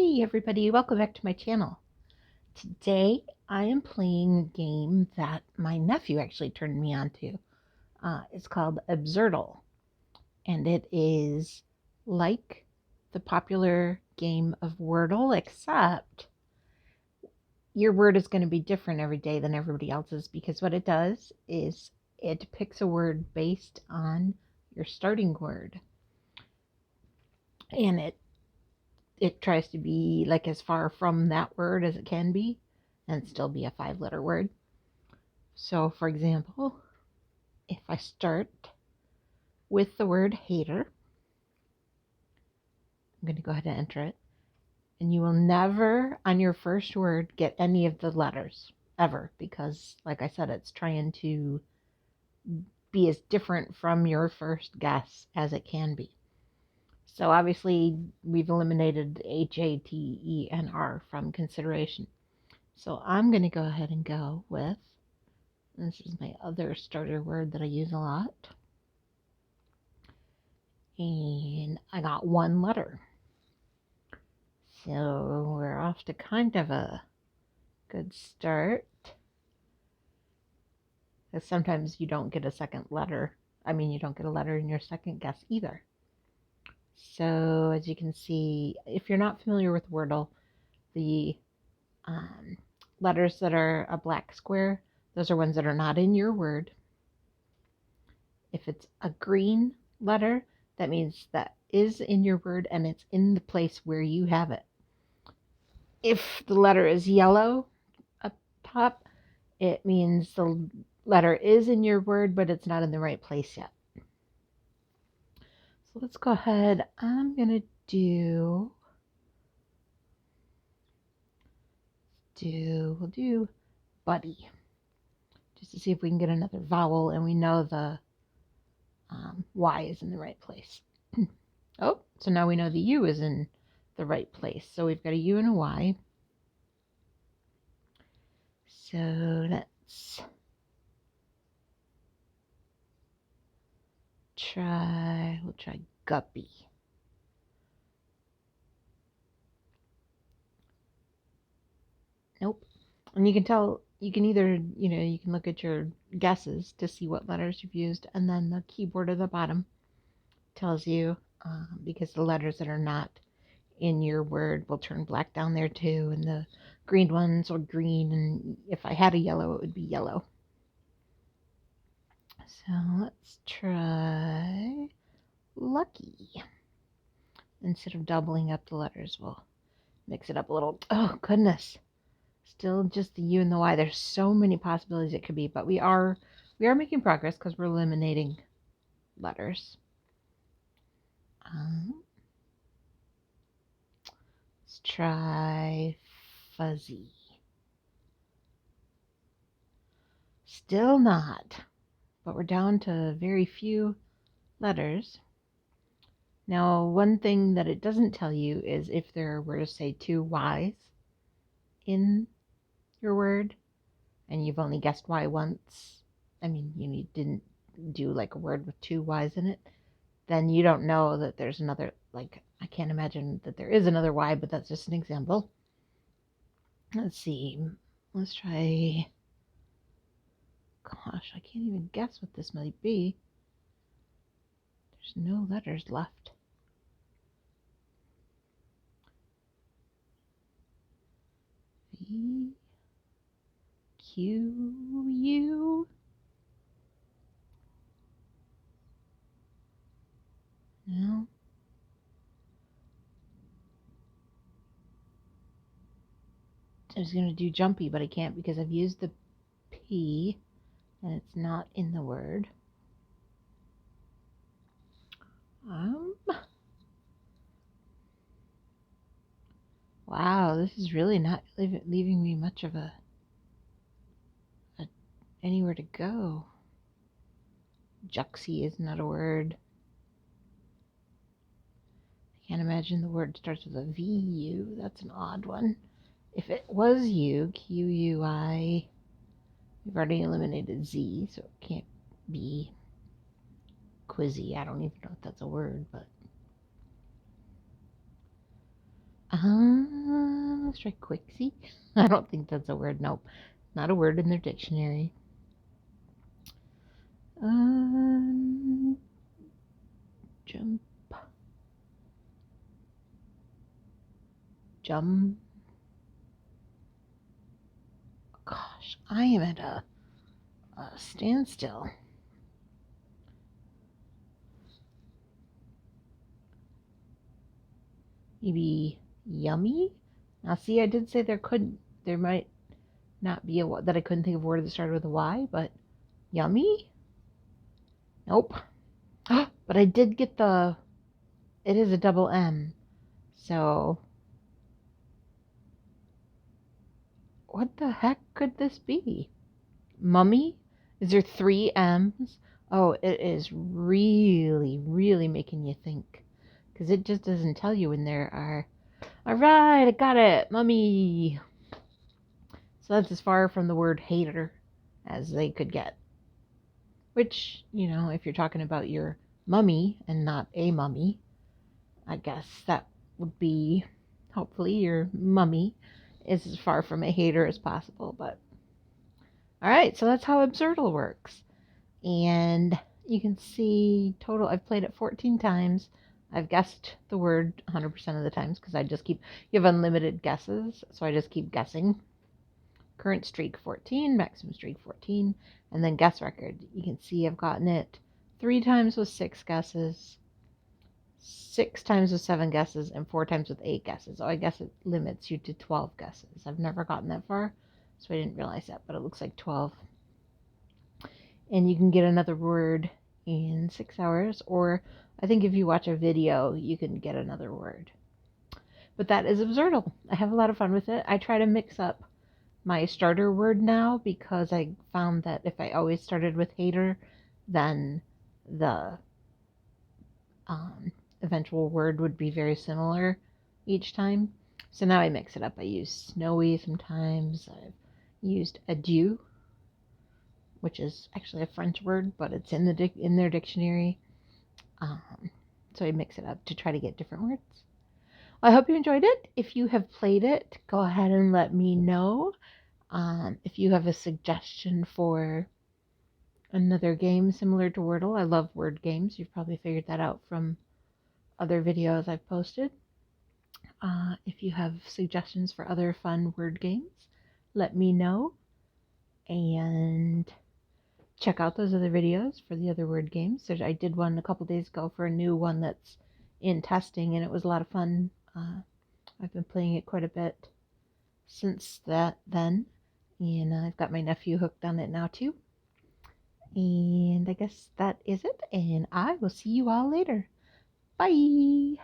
Hey everybody, welcome back to my channel. Today I am playing a game that my nephew actually turned me on to. It's called ABSURDLE, and it is like the popular game of Wordle, except your word is going to be different every day than everybody else's, because what it does is it picks a word based on your starting word. And it tries to be like as far from that word as it can be and still be a 5-letter word. So for example, if I start with the word hater, I'm going to go ahead and enter it. And you will never on your first word get any of the letters ever, because like I said, it's trying to be as different from your first guess as it can be. So obviously we've eliminated H-A-T-E-N-R from consideration. So I'm going to go ahead and go with, this is my other starter word that I use a lot. And I got 1 letter. So we're off to kind of a good start. Because sometimes you don't get a second letter. You don't get a letter in your second guess either. So as you can see, if you're not familiar with Wordle, the letters that are a black square, those are ones that are not in your word. If it's a green letter, that means that is in your word and it's in the place where you have it. If the letter is yellow up top, it means the letter is in your word, but it's not in the right place yet. So let's go ahead. I'm going to we'll do buddy, just to see if we can get another vowel, and we know the Y is in the right place. Oh, so now we know the U is in the right place. So we've got a U and a Y. So let's we'll try guppy. Nope. And you can tell, you can either, you can look at your guesses to see what letters you've used, and then the keyboard at the bottom tells you, because the letters that are not in your word will turn black down there too, and the green ones are green, and if I had a yellow, it would be yellow. So let's try lucky. Instead of doubling up the letters, we'll mix it up a little. Oh, goodness. Still just the U and the Y. There's so many possibilities it could be, but we are making progress because we're eliminating letters. Let's try fuzzy. Still not, but we're down to very few letters. Now, one thing that it doesn't tell you is if there were, say, 2 Y's in your word, and you've only guessed Y once, you didn't do like a word with 2 Y's in it, then you don't know that there's another, like, I can't imagine that there is another Y, but that's just an example. Let's see. Let's try, gosh, I can't even guess what this might be. There's no letters left. V, Q, U. No. I was going to do jumpy, but I can't because I've used the P and it's not in the word. Wow, this is really not leaving me much of anywhere to go. Juxie is not a word. I can't imagine the word starts with a V-U. That's an odd one. If it was U, Q-U-I, we've already eliminated Z, so it can't be quizzy. I don't even know if that's a word, but Let's try Quixie. I don't think that's a word. Nope. Not a word in their dictionary. Jump. Jump. Gosh, I am at a standstill. Maybe yummy? Now, see, I did say there might not be that I couldn't think of a word that started with a Y, but yummy? Nope. But I did get it is a double M. So, what the heck could this be? Mummy? Is there 3 M's? Oh, it is really, really making you think. Because it just doesn't tell you when there are. Alright, I got it! Mummy! So that's as far from the word hater as they could get. Which, if you're talking about your mummy and not a mummy, I guess that would be, hopefully, your mummy is as far from a hater as possible. But, alright, so that's how ABSURDLE works. And you can see total, I've played it 14 times. I've guessed the word 100% of the times because you have unlimited guesses, so I just keep guessing. Current streak 14, maximum streak 14, and then guess record. You can see I've gotten it 3 times with 6 guesses, 6 times with 7 guesses, and 4 times with 8 guesses. So I guess it limits you to 12 guesses. I've never gotten that far, so I didn't realize that, but it looks like 12. And you can get another word in 6 hours, or I think if you watch a video, you can get another word. But that is ABSURDLE. I have a lot of fun with it. I try to mix up my starter word now because I found that if I always started with hater, then the eventual word would be very similar each time. So now I mix it up. I use snowy sometimes. I've used adieu, which is actually a French word, but it's in their dictionary. So I mix it up to try to get different words. I hope you enjoyed it. If you have played it, go ahead and let me know. If you have a suggestion for another game similar to Wordle, I love word games. You've probably figured that out from other videos I've posted. If you have suggestions for other fun word games, let me know. And check out those other videos for the other word games. So I did one a couple days ago for a new one that's in testing, and it was a lot of fun. I've been playing it quite a bit since then, and I've got my nephew hooked on it now too. And I guess that is it, and I will see you all later. Bye!